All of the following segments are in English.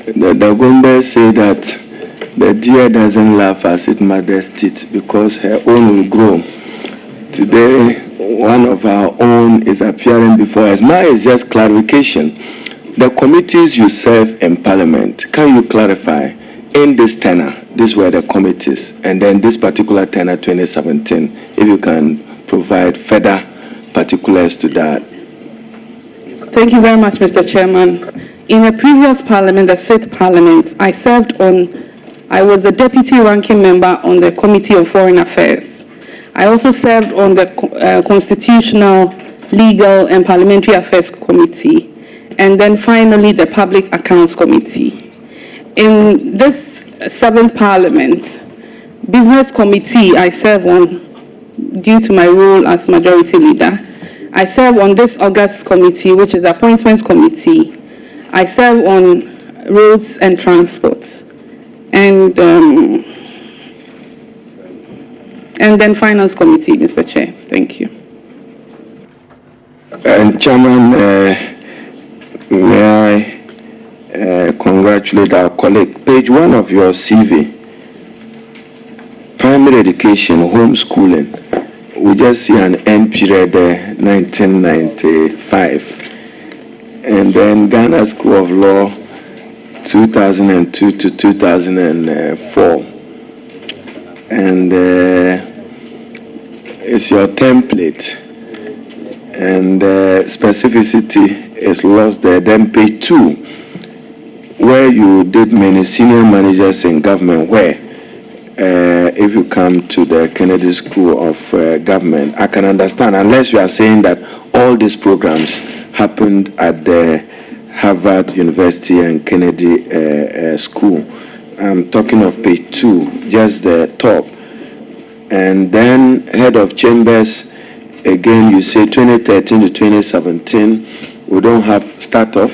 The Gombe say that the deer doesn't laugh as it mothers teeth because her own will grow. Today, one of our own is appearing before us. Mine is just clarification. The committees you serve in Parliament, can you clarify in this tenure, these were the committees, and then this particular tenure 2017, if you can provide further particulars to that. Thank you very much, Mr. Chairman. In a previous Parliament, the 6th Parliament, I was the Deputy Ranking Member on the Committee on Foreign Affairs. I also served on the Constitutional, Legal and Parliamentary Affairs Committee, and then finally the Public Accounts Committee. In this 7th Parliament, Business Committee I serve on due to my role as Majority Leader. I serve on this August Committee, which is the Appointments Committee. I serve on Roads and Transport. And then Finance Committee, Mr. Chair. Thank you. And Chairman, may I congratulate our colleague. Page 1 of your CV, primary education, homeschooling. We just see an end period there, 1995. And then Ghana School of Law, 2002 to 2004. And it's your template. And specificity is lost there. Then page 2, where you did many senior managers in government, where if you come to the Kennedy School of Government, I can understand, unless you are saying that all these programs happened at the Harvard University and Kennedy School. I'm talking of page 2, just the top. And then head of chambers, again, you say 2013 to 2017, we don't have start off,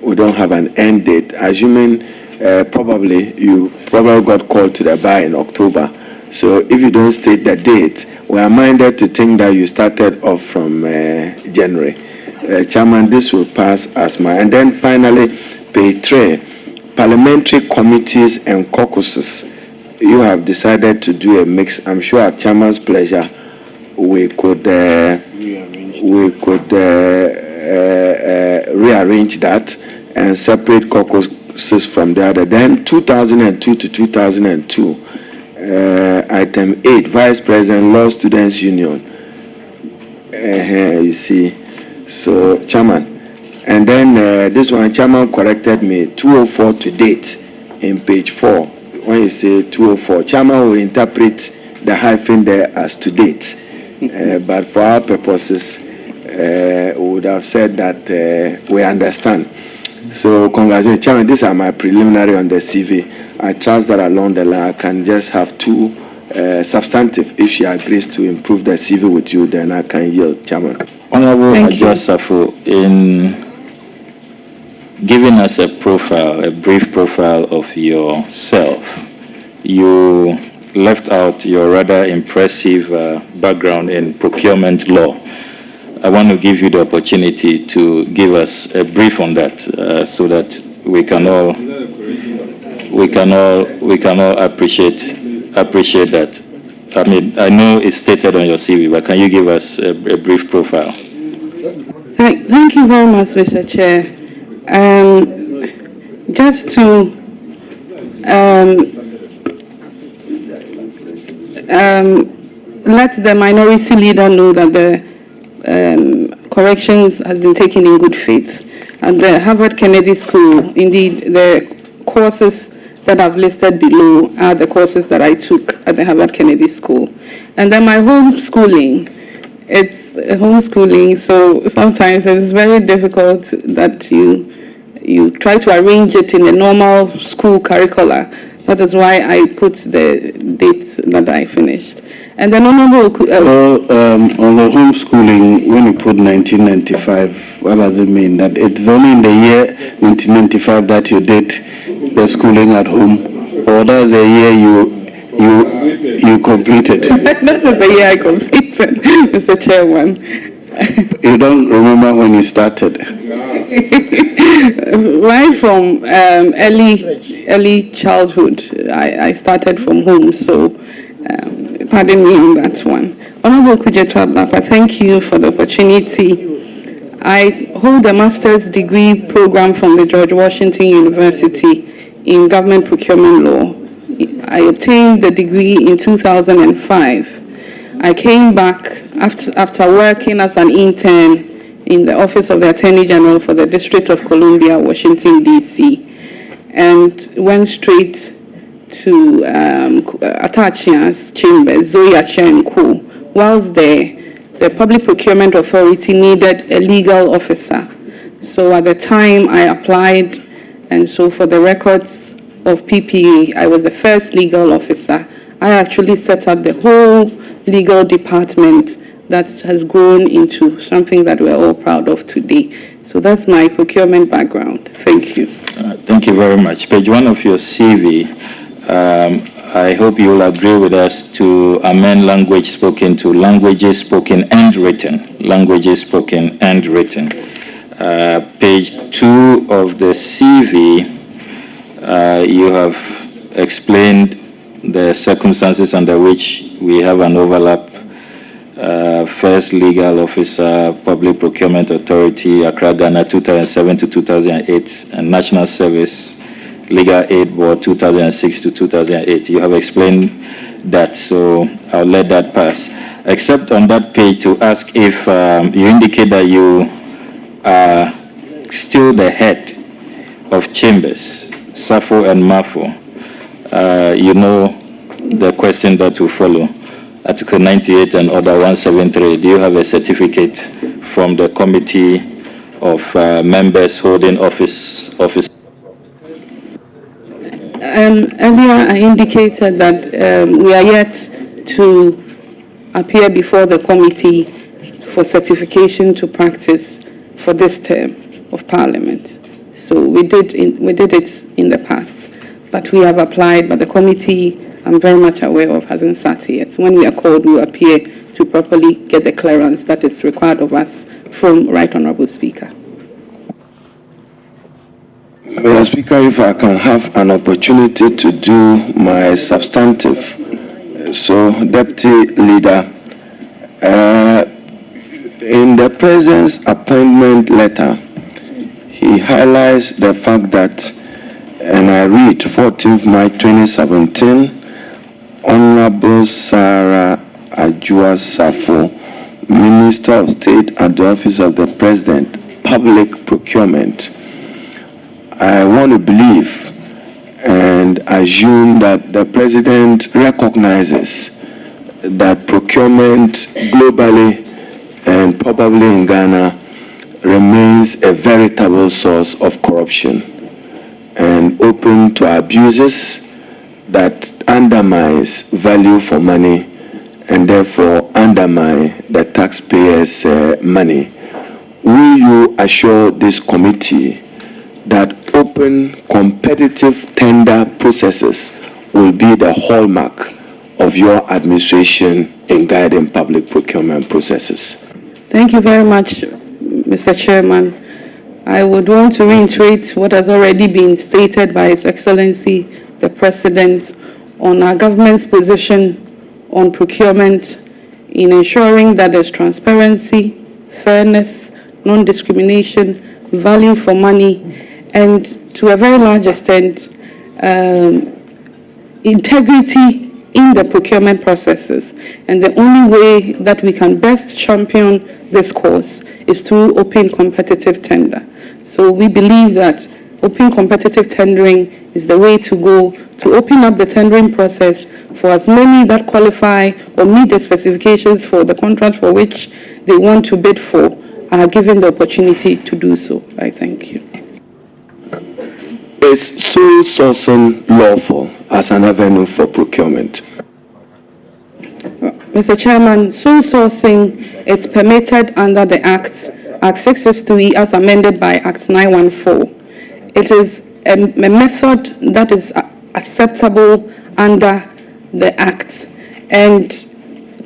we don't have an end date, assuming probably you got called to the bar in October. So if you don't state the date, we are minded to think that you started off from January. Chairman, this will pass as my. And then finally, page 3, parliamentary committees and caucuses. You have decided to do a mix. I'm sure at Chairman's pleasure, we could rearrange that and separate caucuses from the other. Then 2002 to 2002, item 8, Vice President, Law Students Union. You see, so Chairman, and then this one, Chairman corrected me, 204 to date in page 4. When you say 204, Chairman will interpret the hyphen there as to date. But for our purposes, we would have said that we understand. So congratulations, Chairman. These are my preliminary on the CV. I trust that along the line I can just have 2 substantive. If she agrees to improve the CV with you, then I can yield, Chairman. Honorable Adwoa Safo, in giving us a brief profile of yourself, you left out your rather impressive background in procurement law. I want to give you the opportunity to give us a brief on that, so that we can all appreciate that. I mean, I know it's stated on your CV, but can you give us a brief profile? Thank you very much, Mr. Chair. Just to let the minority leader know that the corrections has been taken in good faith. At the Harvard Kennedy School, indeed, the courses that I've listed below are the courses that I took at the Harvard Kennedy School. And then my homeschooling, it's homeschooling, so sometimes it's very difficult that you try to arrange it in a normal school curricula. That is why I put the date that I finished. And then Honorable... on the homeschooling, when you put 1995, what does it mean? That it's only in the year 1995 that you did the schooling at home, or that's the year you completed? That is the year I completed, Mr. Chairman. You don't remember when you started? Right from early childhood, I started from home, so pardon me on that one. Honorable Kujetu Ablakwa, thank you for the opportunity. I hold a master's degree program from the George Washington University in government procurement law. I obtained the degree in 2005. I came back after working as an intern in the Office of the Attorney General for the District of Columbia, Washington, D.C., and went straight to Atachia's chambers, Zoya Chen Co. Whilst there, the Public Procurement Authority needed a legal officer. So at the time I applied, and so for the records of PPA, I was the first legal officer. I actually set up the whole legal department that has grown into something that we're all proud of today. So that's my procurement background. Thank you. Thank you very much. Page 1 of your CV, I hope you will agree with us to amend language spoken to languages spoken and written. Languages spoken and written. Page 2 of the CV, you have explained the circumstances under which we have an overlap. First Legal Officer, Public Procurement Authority, Accra, Ghana, 2007 to 2008, and National Service Legal Aid Board, 2006 to 2008. You have explained that, so I'll let that pass. Except on that page to ask if you indicate that you are still the head of chambers, Safo and Mafo. You know the question that will follow. Article 98 and Order 173. Do you have a certificate from the committee of members holding office? Earlier I indicated that we are yet to appear before the committee for certification to practice for this term of Parliament. So we did it in the past, but we have applied, but the committee, I'm very much aware of, hasn't sat yet. When we are called, we appear to properly get the clearance that is required of us from Right Honourable Speaker. Mr. Speaker, if I can have an opportunity to do my substantive. So, Deputy Leader, in the President's appointment letter, he highlights the fact that, and I read, 14th March 2017, Honorable Sarah Adwoa Safo, Minister of State at the Office of the President, Public Procurement. I want to believe and assume that the President recognizes that procurement globally and probably in Ghana remains a veritable source of corruption and open to abuses that undermines value for money and therefore undermine the taxpayers' money. Will you assure this committee that open competitive tender processes will be the hallmark of your administration in guiding public procurement processes? Thank you very much, Mr. Chairman. I would want to reiterate what has already been stated by His Excellency, the President, on our government's position on procurement in ensuring that there's transparency, fairness, non-discrimination, value for money, and to a very large extent, integrity in the procurement processes. And the only way that we can best champion this cause is through open competitive tender. So we believe that open competitive tendering is the way to go to open up the tendering process for as many that qualify or meet the specifications for the contract for which they want to bid for are given the opportunity to do so. I thank you. Is sole sourcing lawful as an avenue for procurement? Mr. Chairman, sole sourcing is permitted under the Act 663 as amended by Act 914. It is a method that is acceptable under the Act. And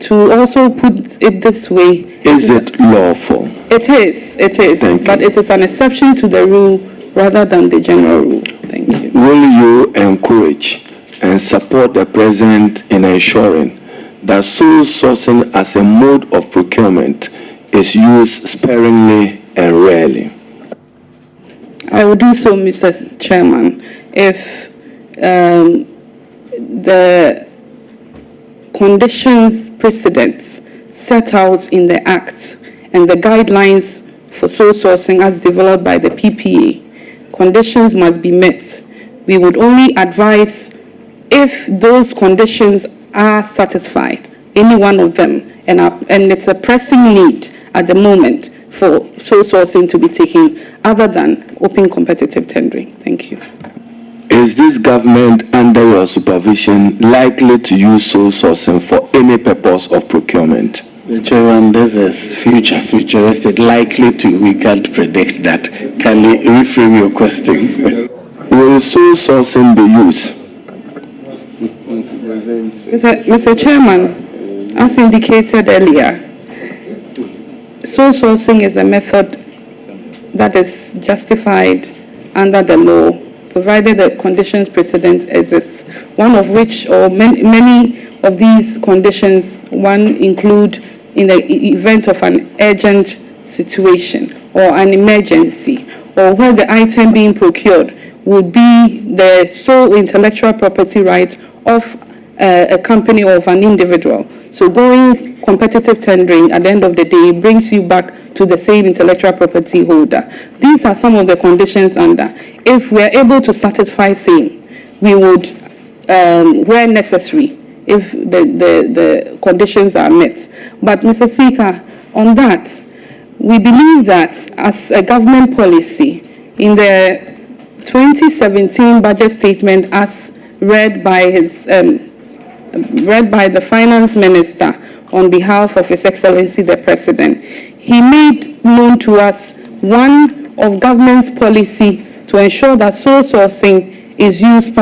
to also put it this way. Is it lawful? It is. Thank you. But it is an exception to the rule rather than the general rule. Thank you. Will you encourage and support the President in ensuring that sole sourcing as a mode of procurement is used sparingly and rarely? I will do so, Mr. Chairman, if the conditions precedents set out in the Act and the guidelines for sole sourcing as developed by the PPA, conditions must be met. We would only advise if those conditions are satisfied, any one of them, and it's a pressing need at the moment for sole sourcing to be taken other than open competitive tendering. Thank you. Is this government under your supervision likely to use sole sourcing for any purpose of procurement? The chairman, this is futuristic, likely to, we can't predict that. Can you reframe your questions? Will sole sourcing be used? Mr. Chairman, as indicated earlier, sole sourcing is a method that is justified under the law, provided the conditions precedent exists. One of which, or many of these conditions, one include in the event of an urgent situation or an emergency, or where the item being procured would be the sole intellectual property right of a company or of an individual. So going competitive tendering at the end of the day brings you back to the same intellectual property holder. These are some of the conditions under. If we are able to satisfy same, we would, where necessary, if the conditions are met. But Mr. Speaker, on that, we believe that as a government policy, in the 2017 budget statement as read by the finance minister on behalf of His Excellency the President, he made known to us one of government's policy to ensure that sole sourcing is used,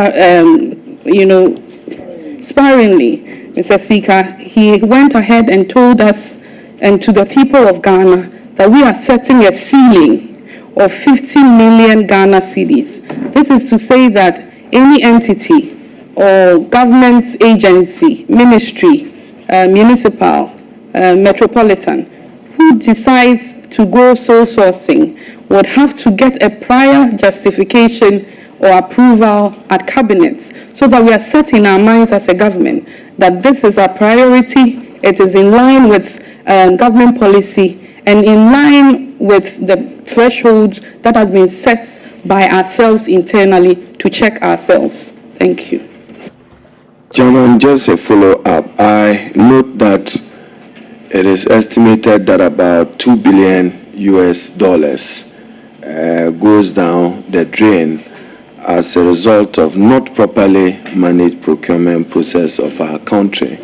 sparingly. Mr. Speaker, he went ahead and told us and to the people of Ghana that we are setting a ceiling of 50 million Ghana cedis. This is to say that any entity or government agency, ministry, municipal, metropolitan, who decides to go sole sourcing would have to get a prior justification or approval at cabinets, so that we are set in our minds as a government that this is our priority, it is in line with government policy and in line with the thresholds that has been set by ourselves internally to check ourselves. Thank you. Chairman, just a follow-up. I note that it is estimated that about $2 billion goes down the drain as a result of not properly managed procurement process of our country.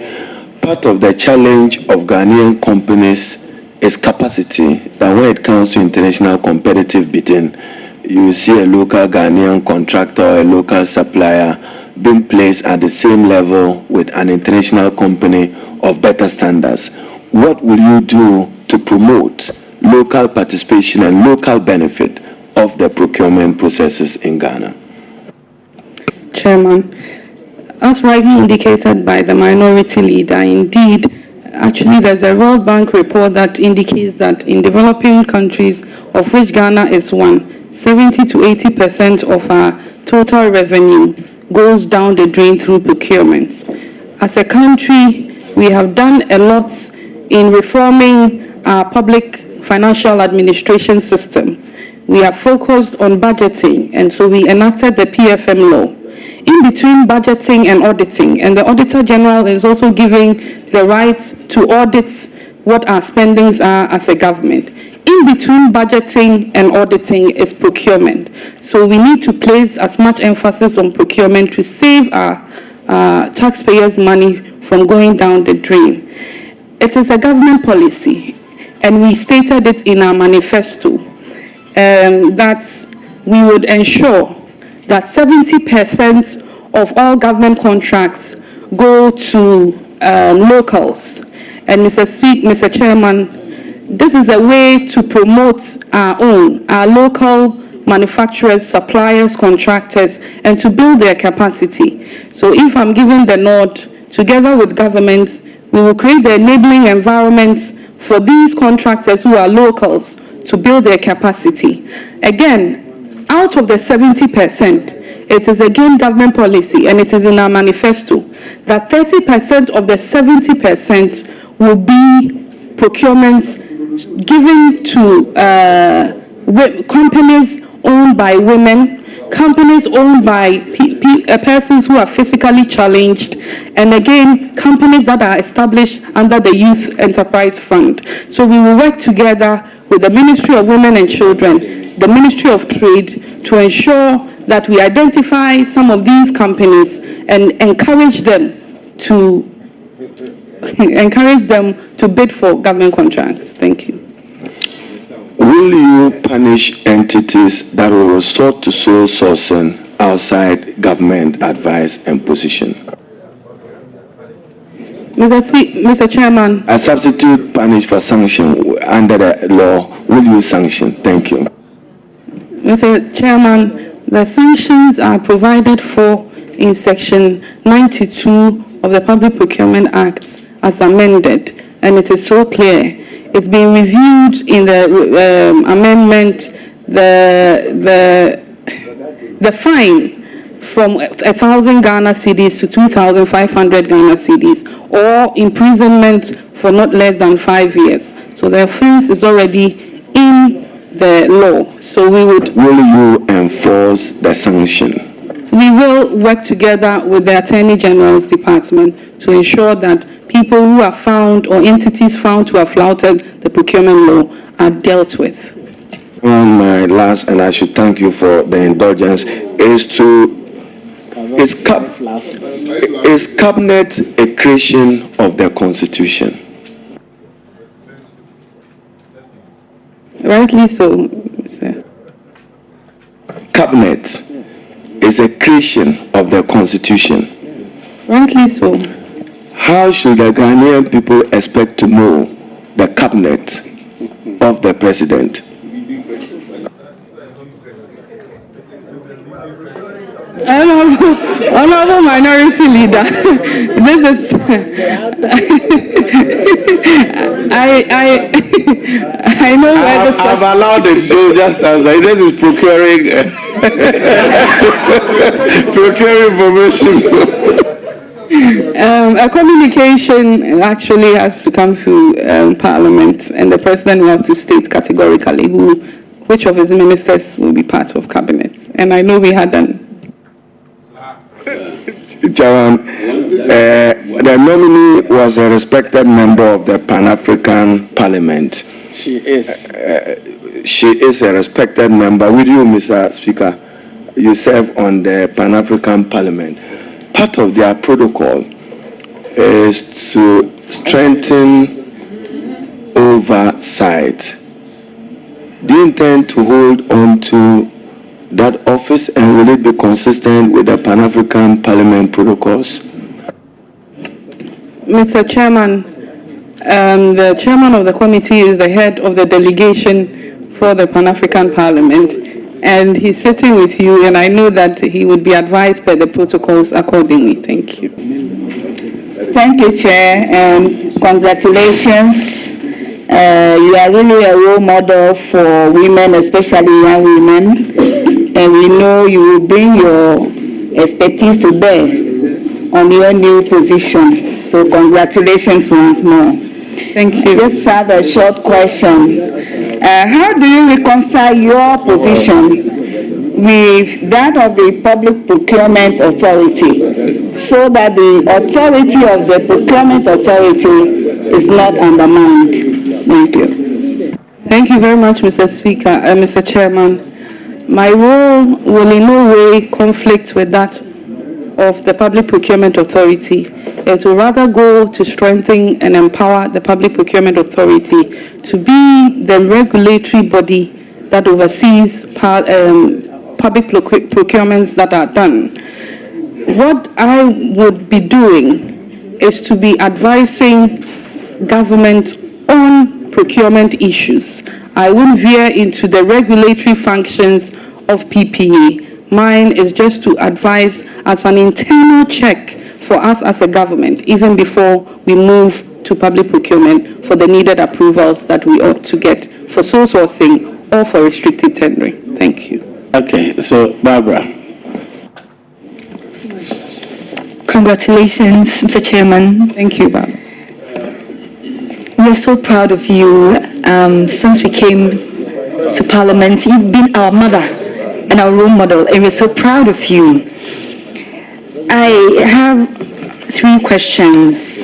Part of the challenge of Ghanaian companies is capacity, that when it comes to international competitive bidding, you see a local Ghanaian contractor or a local supplier being placed at the same level with an international company of better standards. What will you do to promote local participation and local benefit of the procurement processes in Ghana? Chairman, as rightly indicated by the minority leader, indeed, actually there's a World Bank report that indicates that in developing countries, of which Ghana is one, 70 to 80% of our total revenue goes down the drain through procurement. As a country, we have done a lot in reforming our public financial administration system. We have focused on budgeting, and so we enacted the PFM law. In between budgeting and auditing, and the Auditor General is also giving the right to audit what our spendings are as a government. In between budgeting and auditing is procurement. So we need to place as much emphasis on procurement to save our taxpayers' money from going down the drain. It is a government policy, and we stated it in our manifesto, that we would ensure that 70% of all government contracts go to locals, And Mr. Chairman, this is a way to promote our local manufacturers, suppliers, contractors, and to build their capacity. So if I'm given the nod, together with governments, we will create the enabling environments for these contractors who are locals to build their capacity. Again, out of the 70%, it is again government policy, and it is in our manifesto, that 30% of the 70% will be procurements given to companies owned by women, companies owned by persons who are physically challenged, and again, companies that are established under the Youth Enterprise Fund. So we will work together with the Ministry of Women and Children, the Ministry of Trade, to ensure that we identify some of these companies and encourage them to bid for government contracts. Thank you. Will you punish entities that will resort to sole sourcing outside government advice and position? Mr. Chairman. A substitute punish for sanction under the law. Will you sanction? Thank you. Mr. Chairman, the sanctions are provided for in Section 92 of the Public Procurement Act as amended, and it is so clear. It's been reviewed in the amendment. The fine from 1,000 Ghana cedis to 2,500 Ghana cedis, or imprisonment for not less than 5 years. So the offense is already in the law. So we would. Will you enforce the sanction? We will work together with the Attorney General's Department to ensure that people who are found or entities found to have flouted the procurement law are dealt with. My last, and I should thank you for the indulgence, is cabinet a creation of the Constitution? Rightly so, sir. Cabinet is a creation of the Constitution. Rightly so. How should the Ghanaian people expect to know the cabinet of the president? Honorable Minority Leader, this is I know where this I've allowed it to just answer. This is procuring information. A communication actually has to come through Parliament, and the President will have to state categorically which of his ministers will be part of cabinet. And I know we had an. Chairman, the nominee was a respected member of the Pan-African Parliament. She is. She is a respected member. With you, Mr. Speaker, you serve on the Pan-African Parliament. Part of their protocol is to strengthen oversight. Do you intend to hold on to that office, and will it be consistent with the Pan-African Parliament protocols? Mr. Chairman, the chairman of the committee is the head of the delegation for the Pan-African Parliament, and he's sitting with you, and I know that he would be advised by the protocols accordingly. Thank you. Thank you, Chair, and congratulations. You are really a role model for women, especially young women, and we know you will bring your expertise to bear on your new position. So congratulations once more. Thank you. Just have a short question. How do you reconcile your position with that of the Public Procurement Authority, so that the authority of the Procurement Authority is not undermined? Thank you. Thank you very much, Mr. Speaker, Mr. Chairman. My role will in no way conflict with that of the Public Procurement Authority. It will rather go to strengthen and empower the Public Procurement Authority to be the regulatory body that oversees public procurements that are done. What I would be doing is to be advising government on procurement issues. I won't veer into the regulatory functions of PPA. Mine is just to advise as an internal check for us as a government, even before we move to public procurement for the needed approvals that we ought to get for sole sourcing or for restricted tendering. Thank you. Okay, so Barbara. Congratulations, Mr. Chairman. Thank you, Bob. We're so proud of you. Since we came to Parliament, you've been our mother and our role model, and we're so proud of you. I have 3 questions.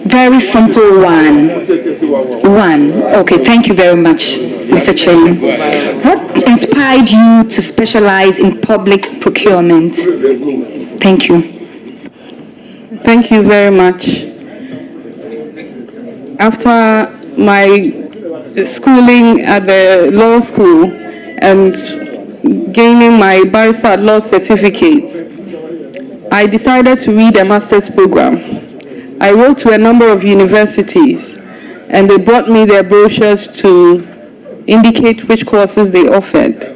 Very simple one. Okay, thank you very much, Mr. Chairman. What inspired you to specialize in public procurement? Thank you. Thank you very much. After my schooling at the law school and gaining my barrister at law certificate, I decided to read a master's program. I wrote to a number of universities and they brought me their brochures to indicate which courses they offered.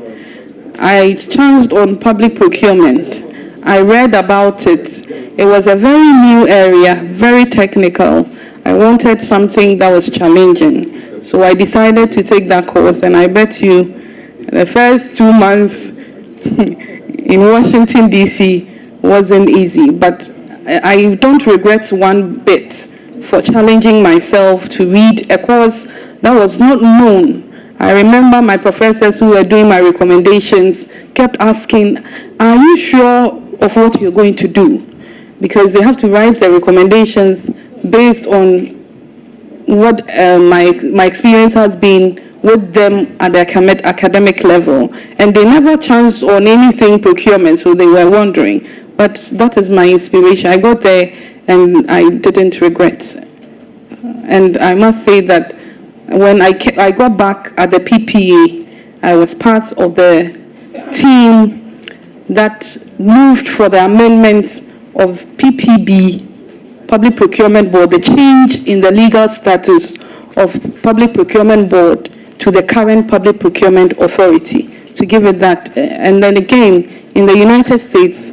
I chanced on public procurement. I read about it. It was a very new area, very technical. I wanted something that was challenging. So I decided to take that course, and I bet you the first 2 months in Washington, D.C. wasn't easy, but I don't regret one bit for challenging myself to read a course that was not known. I remember my professors who were doing my recommendations kept asking, are you sure of what you're going to do? Because they have to write the recommendations based on what my experience has been with them at the academic level. And they never chanced on anything procurement, so they were wondering. But that is my inspiration. I got there and I didn't regret. And I must say that when I got back at the PPA, I was part of the team that moved for the amendment of PPB, Public Procurement Board, the change in the legal status of Public Procurement Board to the current Public Procurement Authority, to give it that. And then again, in the United States,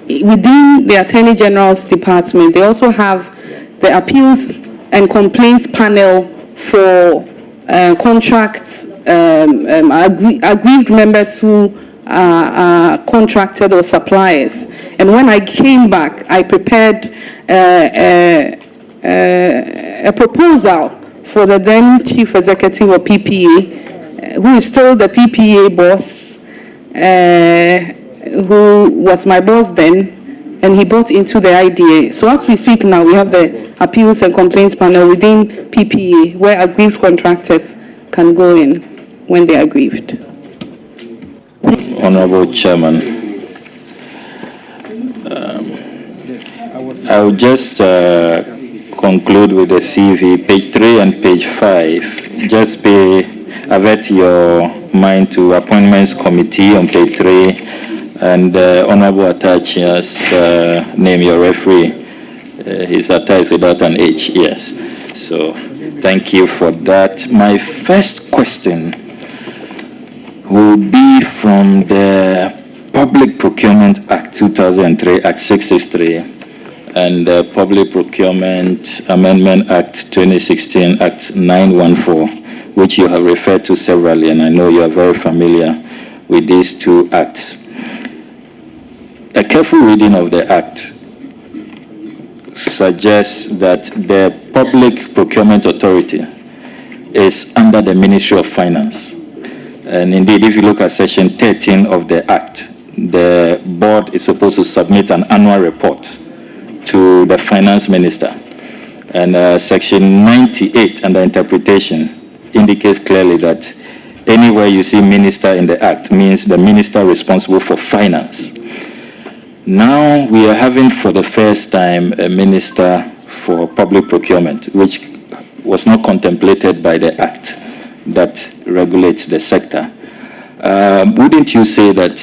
within the Attorney General's department, they also have the appeals and complaints panel for contracts, aggrieved members who are contracted or suppliers. And when I came back, I prepared a proposal for the then Chief Executive of PPA, who is still the PPA boss, who was my boss then, and he bought into the idea. So as we speak now, we have the appeals and complaints panel within PPA, where aggrieved contractors can go in when they are aggrieved. Honorable Chairman, I will just conclude with the CV, page 3 and page 5. Just avert your mind to Appointments Committee on page 3, and Honorable Atachia's name, your referee. His attached without an H, yes. So thank you for that. My first question will be from the Public Procurement Act 2003, Act 663, and the Public Procurement Amendment Act 2016, Act 914, which you have referred to severally, and I know you are very familiar with these 2 acts. A careful reading of the act suggests that the Public Procurement Authority is under the Ministry of Finance. And indeed, if you look at Section 13 of the Act, the board is supposed to submit an annual report to the Finance Minister. And Section 98 under interpretation indicates clearly that anywhere you see minister in the Act means the minister responsible for finance. Now we are having for the first time a minister for public procurement, which was not contemplated by the Act that regulates the sector. Wouldn't you say that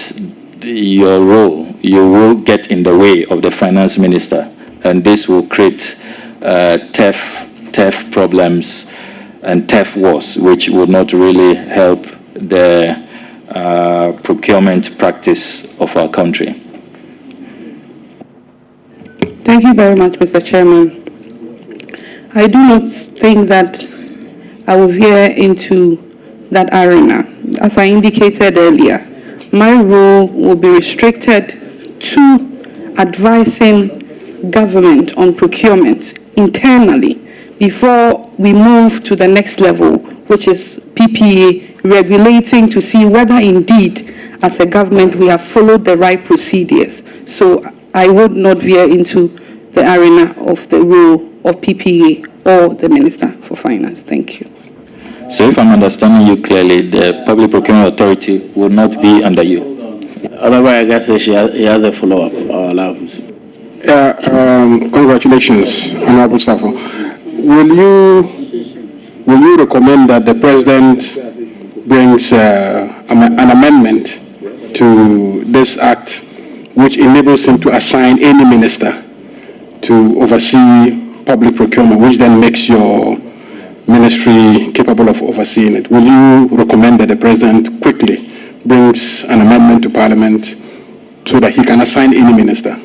your role, you will get in the way of the finance minister, and this will create theft problems and theft wars, which would not really help the procurement practice of our country. Thank you very much, Mr. Chairman. I do not think that I will veer into that arena. As I indicated earlier, my role will be restricted to advising government on procurement internally before we move to the next level, which is PPA, regulating to see whether indeed, as a government, we have followed the right procedures. So I would not veer into the arena of the role of PPA or the Minister for Finance. Thank you. So if I'm understanding you clearly, the Public Procurement Authority will not be under you. Otherwise, I guess he has a follow-up. Congratulations, Honorable Safo. Will you recommend that the President brings an amendment to this act which enables him to assign any minister to oversee public procurement, which then makes your ministry capable of overseeing it? Will you recommend that the President quickly brings an amendment to Parliament so that he can assign any minister?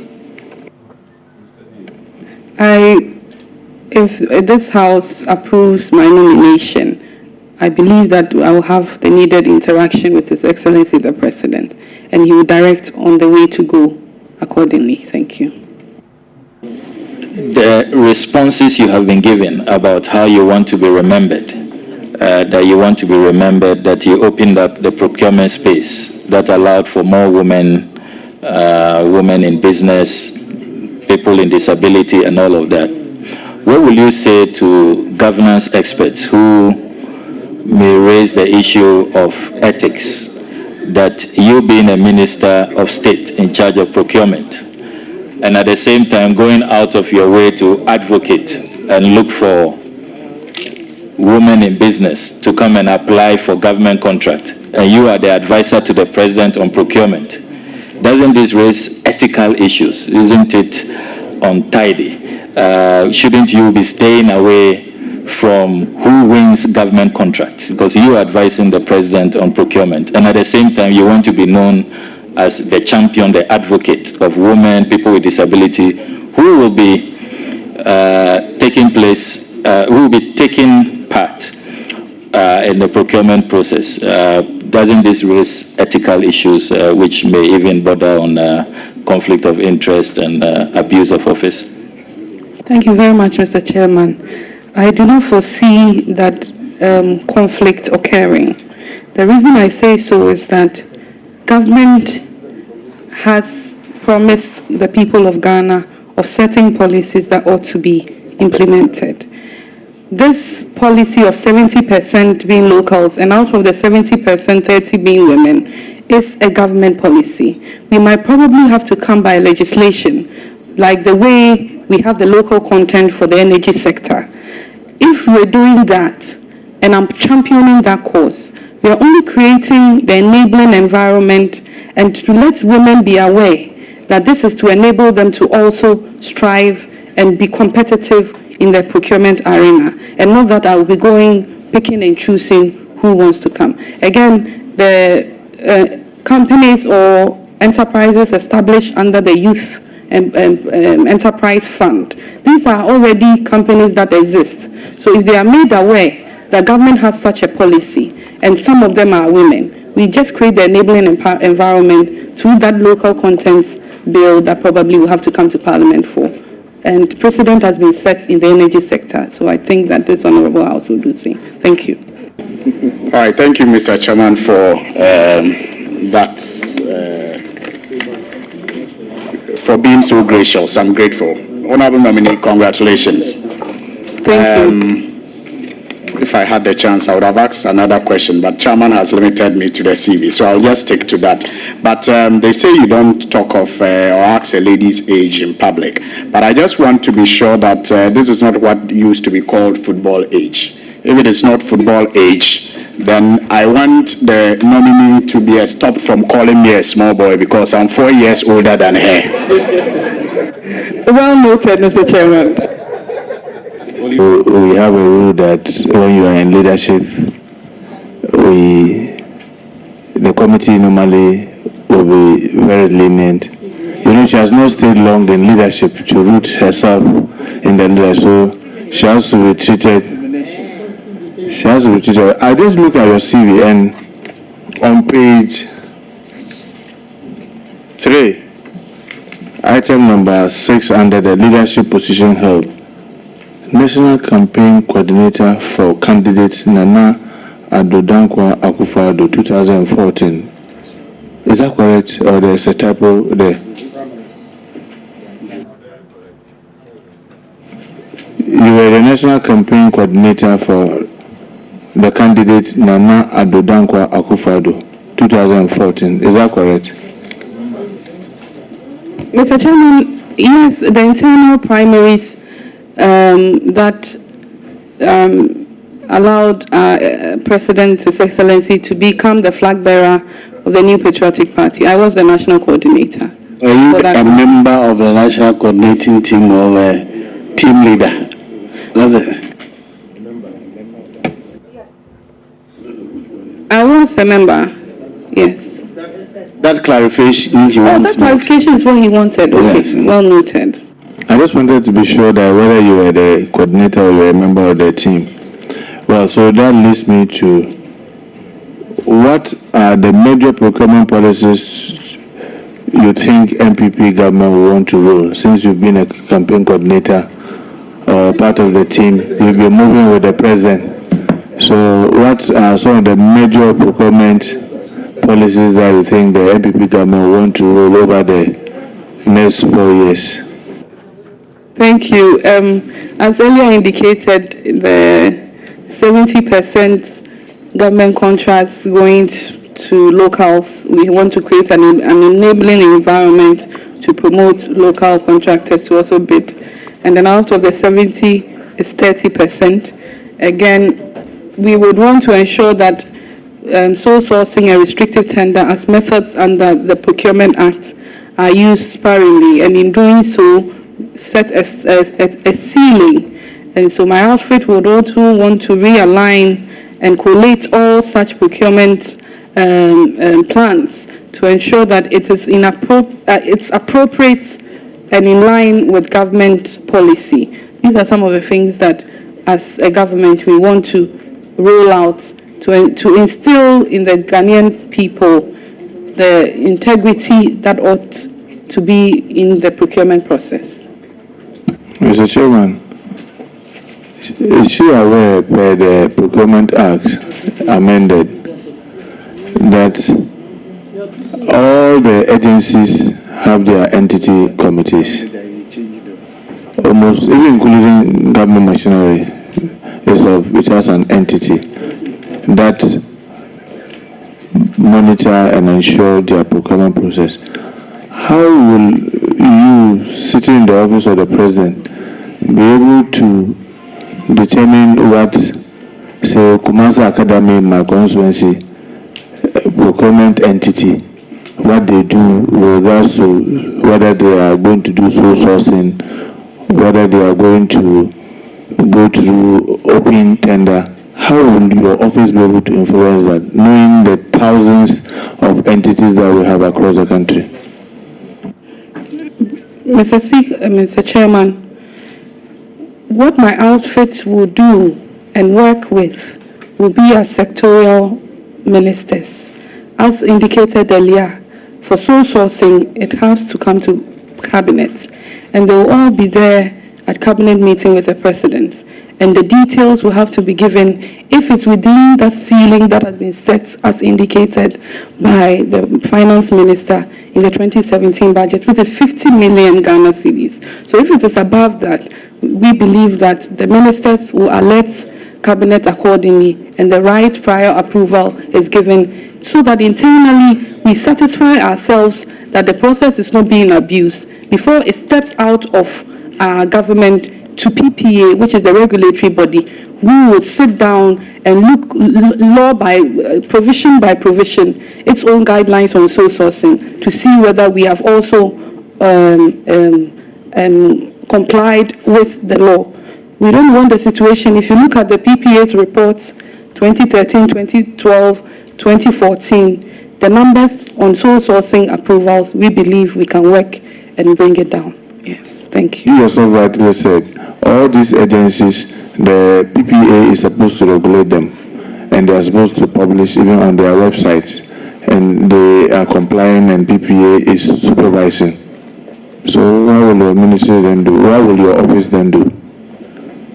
If this House approves my nomination, I believe that I will have the needed interaction with His Excellency the President, and he will direct on the way to go accordingly. Thank you. The responses you have been given about how you want to be remembered, that you you opened up the procurement space that allowed for more women in business, people in disability, and all of that. What will you say to governance experts who may raise the issue of ethics, that you being a minister of state in charge of procurement, and at the same time going out of your way to advocate and look for women in business to come and apply for government contract, and you are the advisor to the President on procurement? Doesn't this raise ethical issues? Isn't it untidy? Shouldn't you be staying away from who wins government contracts? Because you are advising the President on procurement, and at the same time you want to be known as the champion, the advocate of women, people with disability, who will be taking part in the procurement process. Doesn't this raise ethical issues which may even border on conflict of interest and abuse of office? Thank you very much, Mr. Chairman. I do not foresee that conflict occurring. The reason I say so is that government has promised the people of Ghana of certain policies that ought to be implemented. This policy of 70% being locals and out of the 70%, 30 being women is a government policy. We might probably have to come by legislation, like the way we have the local content for the energy sector. If we're doing that, and I'm championing that cause, we are only creating the enabling environment and to let women be aware that this is to enable them to also strive and be competitive in the procurement arena, and not that I will be picking and choosing who wants to come. Again, the companies or enterprises established under the Youth Enterprise Fund, these are already companies that exist. So if they are made aware that government has such a policy, and some of them are women, we just create the enabling environment through that local contents bill that probably will have to come to Parliament for. And precedent has been set in the energy sector, so I think that this Honourable House will do the same. Thank you. All right, thank you, Mr. Chairman, for that, for being so gracious. I'm grateful. Honourable nominee, congratulations. Thank you. If I had the chance, I would have asked another question, but Chairman has limited me to the CV, so I'll just stick to that. But they say you don't talk of or ask a lady's age in public, but I just want to be sure that this is not what used to be called football age. If it is not football age, then I want the nominee to be stopped from calling me a small boy because I'm 4 years older than her. Well noted, Mr. Chairman. we have a rule that when you are in leadership, the committee normally will be very lenient. You know, she has not stayed long in leadership to root herself in the leader, so she has to be treated. I just look at your CV, and on page 3, item number 6 under the leadership position held, National Campaign Coordinator for candidate Nana Adwoa Safo 2014. Is that correct, or there's a typo there? You were the National Campaign Coordinator for the candidate Nana Adwoa Safo 2014. Is that correct? Mr. Chairman, yes, the internal primaries that allowed President His Excellency to become the flag bearer of the New Patriotic Party. I was the national coordinator. Are you a member of the national coordinating team or a team leader? I was a member, yes. That clarification you want. That clarification is what he wanted. Okay, Yes. well noted. I just wanted to be sure that whether you were the coordinator or you were a member of the team. Well, so that leads me to what are the major procurement policies you think MPP government will want to roll? Since you've been a campaign coordinator or part of the team, you'll be moving with the president. So what are some of the major procurement policies that you think the MPP government will want to roll over the next 4 years? Thank you. As earlier indicated, the 70% government contracts going to locals. We want to create an enabling environment to promote local contractors to also bid. And then out of the 70 is 30%. Again, we would want to ensure that sole sourcing and restrictive tender as methods under the Procurement Act are used sparingly, and in doing so, set a ceiling. And so my outfit would also want to realign and collate all such procurement plans to ensure that it is it's appropriate and in line with government policy. These are some of the things that, as a government, we want to roll out to instill in the Ghanaian people the integrity that ought to be in the procurement process. Mr. Chairman, is she aware that the Procurement Act amended that all the agencies have their entity committees? Almost, even including government machinery, which has an entity that monitor and ensure their procurement process. How will you, sitting in the office of the president, be able to determine what, say, Kumasi Academy in my constituency, procurement entity, what they do with regards to whether they are going to do sole sourcing, whether they are going to go through open tender? How will your office be able to influence that, knowing the thousands of entities that we have across the country? Mr. Speaker, Mr. Chairman, what my outfit will do and work with will be as sectorial ministers. As indicated earlier, for sole sourcing, it has to come to cabinet, and they will all be there at cabinet meeting with the president. And the details will have to be given if it's within that ceiling that has been set as indicated by the finance minister in the 2017 budget, with the 50 million Ghana cedis. So if it is above that, we believe that the ministers will alert cabinet accordingly, and the right prior approval is given so that internally we satisfy ourselves that the process is not being abused before it steps out of our government to PPA, which is the regulatory body. We would sit down and look law by provision, its own guidelines on sole sourcing to see whether we have also complied with the law. We don't want the situation. If you look at the PPA's reports, 2013, 2012, 2014, the numbers on sole sourcing approvals, we believe we can work and bring it down. Yes, thank you. You yourself rightly said, all these agencies, the PPA is supposed to regulate them, and they are supposed to publish even on their websites, and they are complying, and PPA is supervising. So what will your ministry then do? What will your office then do?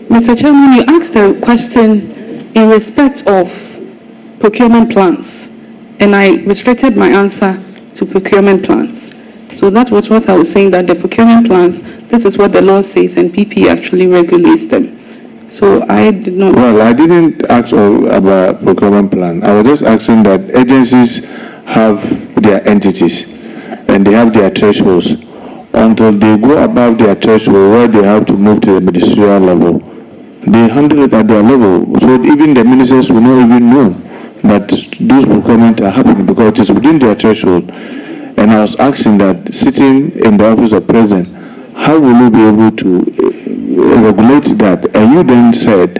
Mr. Chairman, you asked a question in respect of procurement plans, and I restricted my answer to procurement plans. So that was what I was saying, that the procurement plans, this is what the law says, and PP actually regulates them. So I did not... Well, I didn't ask about procurement plan. I was just asking that agencies have their entities, and they have their thresholds. Until they go above their threshold where they have to move to the ministerial level, they handle it at their level. So even the ministers will not even know that those procurement are happening because it is within their threshold. And I was asking that, sitting in the office of president, how will you be able to regulate that? And you then said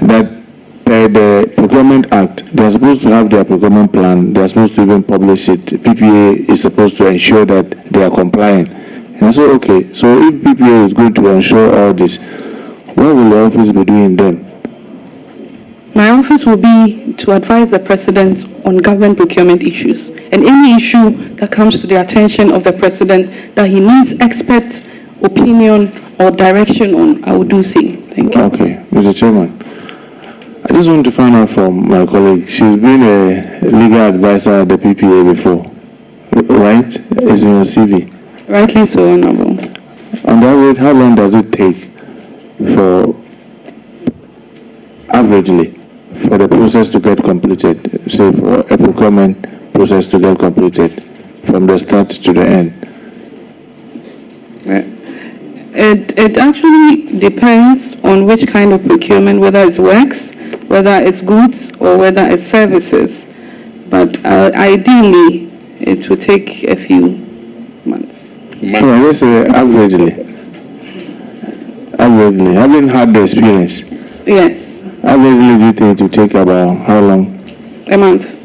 that per the Procurement Act, they are supposed to have their procurement plan, they are supposed to even publish it. PPA is supposed to ensure that they are compliant. And I said, okay, so if PPA is going to ensure all this, what will your office be doing then? My office will be to advise the president on government procurement issues, and any issue that comes to the attention of the president that he needs expert opinion or direction on, I will do so. Thank you. Okay, Mr. Chairman, I just want to find out from my colleague, she's been a legal advisor at the PPA before, right? It's in your CV. Rightly so, Honorable. On that rate, how long does it take for, averagely, for the process to get completed, say for a procurement process to get completed from the start to the end? It actually depends on which kind of procurement, whether it's works, whether it's goods, or whether it's services. But ideally, it will take a few months. Well, let's say averagely, having had the experience, Yes, averagely do you think it will take about how long? a month.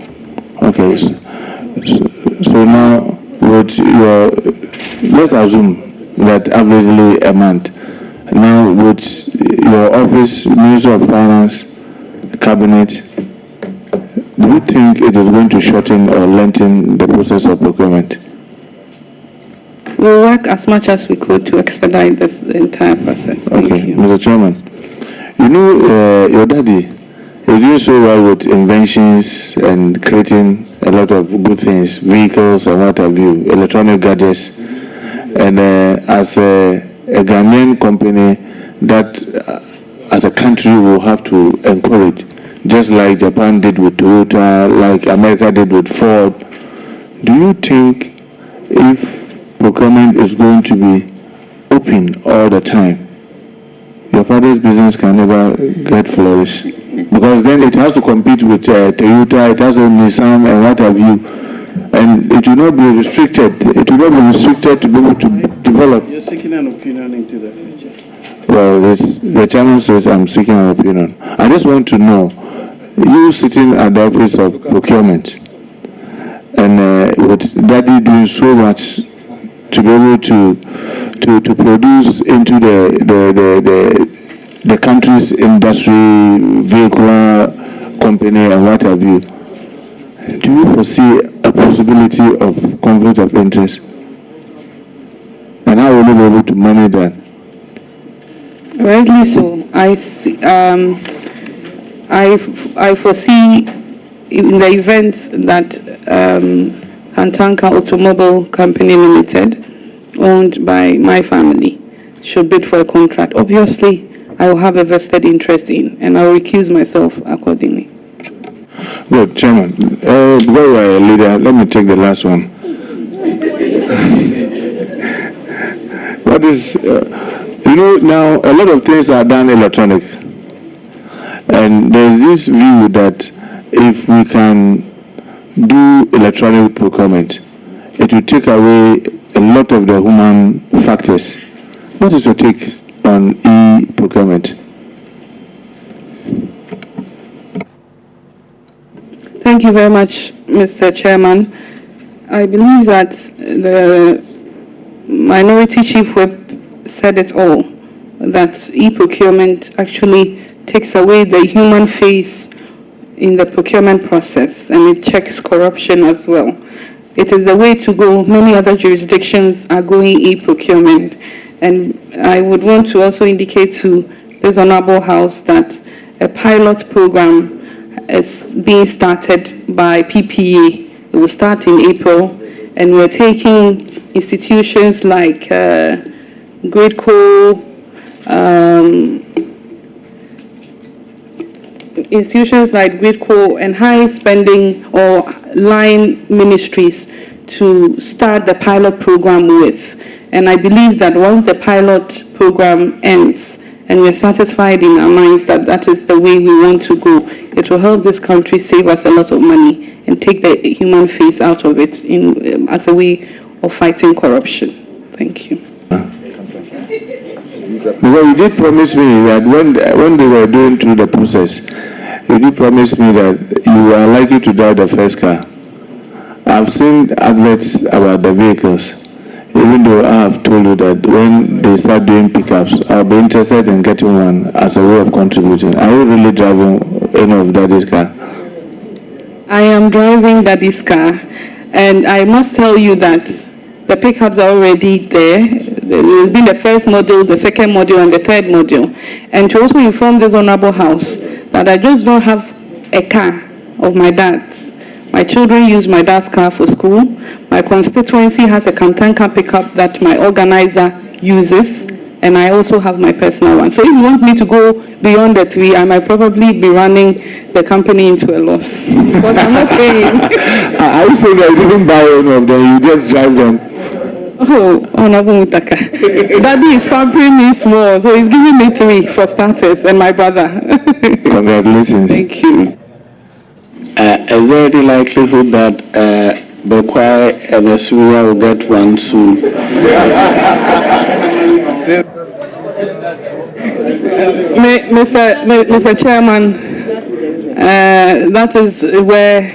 Okay, so now, with your, let's assume that averagely a month. Now, with your office, Minister of Finance, Cabinet, do you think it is going to shorten or lengthen the process of procurement? We'll work as much as we could to expedite this entire process. Thank Okay, you. Mr. Chairman, you know your daddy is doing so well with inventions and creating a lot of good things, vehicles and what have you, electronic gadgets. And as a Ghanaian company that as a country will have to encourage, just like Japan did with Toyota, like America did with Ford, do you think if procurement is going to be open all the time, your father's business can never get flourish? Because then it has to compete with Toyota, it has to Nissan and what have you. And it will not be restricted. It will not be restricted to be able to develop. You're seeking an opinion into the future. Well, the chairman says I'm seeking an opinion. I just want to know, you sitting at the office of procurement, and with daddy doing so much to be able to produce into the country's industry, vehicular company, and what have you. Do you foresee a possibility of conflict of interest? And how will you be able to manage that? Rightly so. I foresee in the event that Kantanka Automobile Company Limited, owned by my family, should bid for a contract. Obviously, I will have a vested interest in, and I will recuse myself accordingly. Good, Chairman. Because you are a leader, let me take the last one. What is, you know, now a lot of things are done electronic. And there is this view that if we can do electronic procurement, it will take away a lot of the human factors. What is your take on e-procurement? Thank you very much, Mr. Chairman. I believe that the Minority Chief Whip said it all, that e-procurement actually takes away the human face in the procurement process, and it checks corruption as well. It is the way to go. Many other jurisdictions are going e-procurement, and I would want to also indicate to this Honorable House that a pilot program is being started by PPA. It will start in April, and we're taking institutions like GridCo, and high spending or line ministries to start the pilot program with. And I believe that once the pilot program ends and we're satisfied in our minds that that is the way we want to go, it will help this country save us a lot of money and take the human face out of it as a way of fighting corruption. Thank you. Because you did promise me that when they were doing through the process, you did promise me that you are likely to drive the first car. I've seen adverts about the vehicles, even though I have told you that when they start doing pickups, I'll be interested in getting one as a way of contributing. Are you really driving any of Daddy's car? I am driving Daddy's car, and I must tell you that the pickups are already there. There's been the first module, the second module, and the third module. And to also inform this Honorable House that I just don't have a car of my dad's. My children use my dad's car for school. My constituency has a Kantanka pickup that my organizer uses, and I also have my personal one. So if you want me to go beyond the three, I might probably be running the company into a loss because I'm not paying. I would say that you didn't buy any of them, you just drive them. Oh, Honorable Mutaka. Daddy is pampering me small, so he's giving me 3 for starters, and my brother. Congratulations. Thank you. Is there any likelihood that Bekwai and Esuya will get one soon? Mr. Chairman, that is where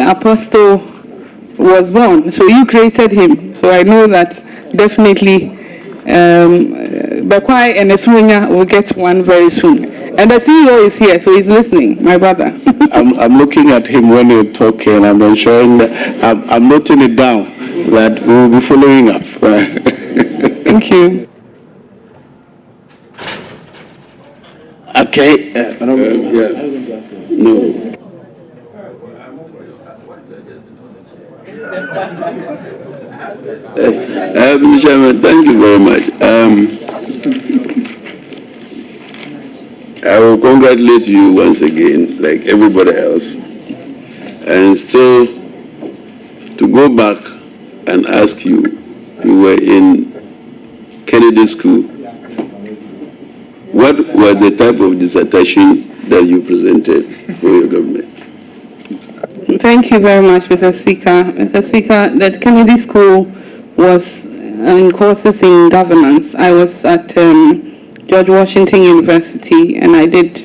Apostle was born. So you created him. So I know that definitely Bekwai and Esuya will get one very soon. And the CEO is here, so he's listening, my brother. I'm looking at him when you're talking. I'm ensuring that I'm noting it down that we will be following up. Thank you. Okay. No. Mr. Chairman, thank you very much. I will congratulate you once again, like everybody else, and still to go back and ask you, you were in Kennedy School. What was the type of dissertation that you presented for your government? Thank you very much, Mr. Speaker. Mr. Speaker, the Kennedy School was in courses in governance. I was at George Washington University, and I did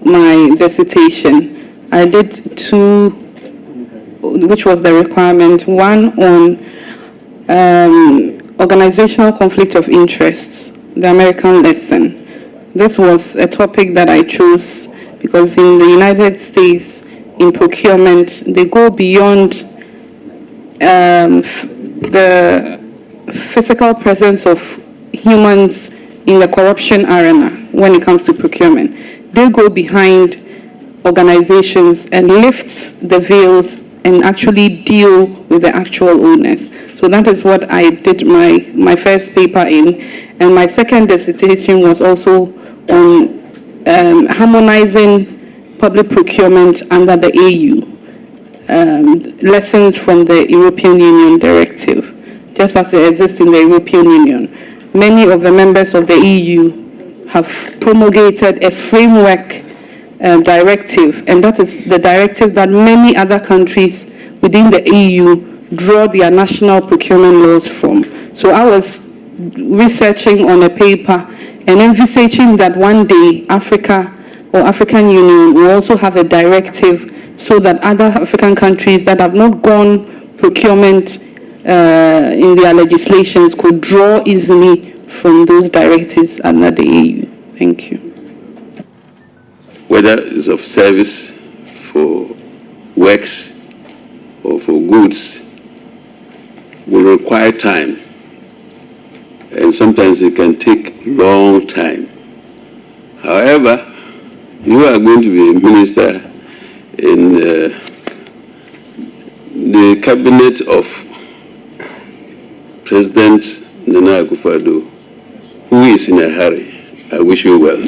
my dissertation. I did 2, which was the requirement, one on organizational conflict of interests, the American lesson. This was a topic that I chose because in the United States, in procurement, they go beyond the physical presence of humans in the corruption arena when it comes to procurement. They go behind organizations and lift the veils and actually deal with the actual owners. So that is what I did my first paper in. And my second dissertation was also on harmonizing public procurement under the AU, lessons from the European Union directive, just as it exists in the European Union. Many of the members of the EU have promulgated a framework directive, and that is the directive that many other countries within the EU draw their national procurement laws from. So I was researching on a paper and envisaging that one day Africa or African Union will also have a directive so that other African countries that have not gone procurement in their legislations could draw easily from those directives under the AU? Thank you. Whether it's of service, for works, or for goods, will require time. And sometimes it can take long time. However, you are going to be a minister in the cabinet of President Nana Akufo-Addo, who is in a hurry. I wish you well.